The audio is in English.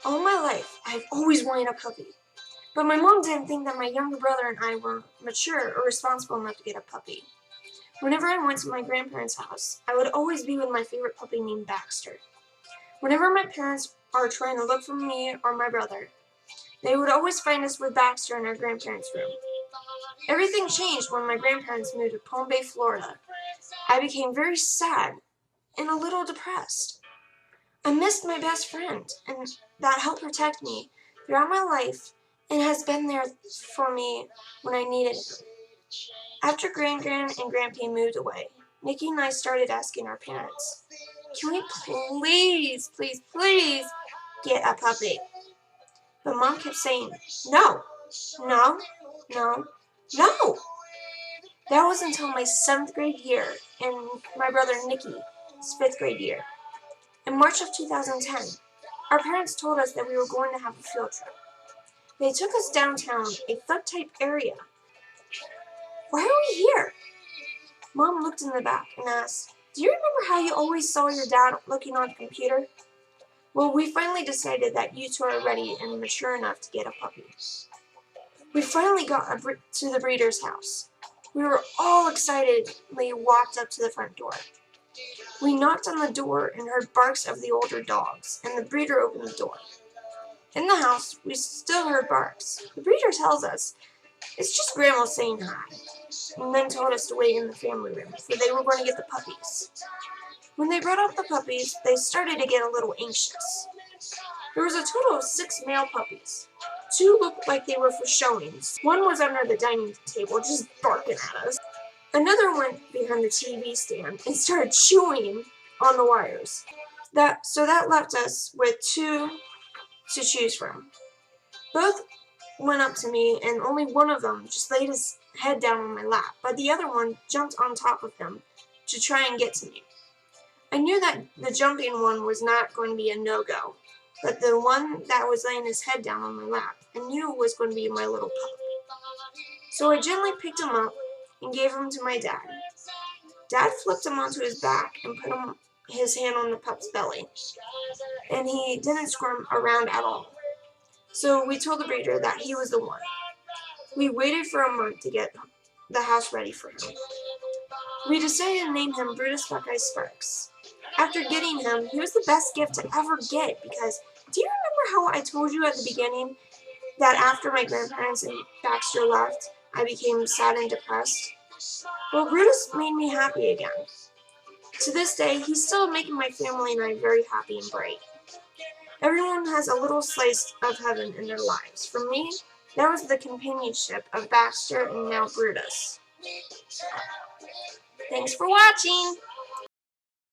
All my life, I've always wanted a puppy. But my mom didn't think that my younger brother and I were mature or responsible enough to get a puppy. Whenever I went to my grandparents' house, I would always be with my favorite puppy named Baxter. Whenever my parents are trying to look for me or my brother, they would always find us with Baxter in our grandparents' room. Everything changed when my grandparents moved to Palm Bay, Florida. I became very sad and a little depressed. I missed my best friend, and that helped protect me throughout my life and has been there for me when I needed him. After Gran and Grandpa moved away, Nikki and I started asking our parents, can we please, please, please get a puppy? But Mom kept saying, no, no, no, no. That was until my 7th grade year and my brother Nikki's 5th grade year. In March of 2010, our parents told us that we were going to have a field trip. They took us downtown, a flood-type area. Why are we here? Mom looked in the back and asked, do you remember how you always saw your dad looking on the computer? Well, we finally decided that you two are ready and mature enough to get a puppy. We finally got to the breeder's house. We were all excitedly walked up to the front door. We knocked on the door and heard barks of the older dogs, and the breeder opened the door. In the house, we still heard barks. The breeder tells us, it's just Grandma saying hi, and then told us to wait in the family room, for they were going to get the puppies. When they brought out the puppies, they started to get a little anxious. There was a total of 6 male puppies. 2 looked like they were for showings. One was under the dining table, just barking at us. Another went behind the TV stand and started chewing on the wires. So that left us with 2 to choose from. Both went up to me, and only one of them just laid his head down on my lap, but the other one jumped on top of him to try and get to me. I knew that the jumping one was not going to be a no-go, but the one that was laying his head down on my lap, I knew was going to be my little pup. So I gently picked him up and gave him to my dad. Dad flipped him onto his back and put his hand on the pup's belly, and he didn't squirm around at all. So we told the breeder that he was the one. We waited for a month to get the house ready for him. We decided to name him Brutus Buckeye Sparks. After getting him, he was the best gift to ever get because, do you remember how I told you at the beginning that after my grandparents and Baxter left, I became sad and depressed? Well, Brutus made me happy again. To this day, he's still making my family and I very happy and bright. Everyone has a little slice of heaven in their lives. For me, that was the companionship of Baxter and now Brutus. Thanks for watching!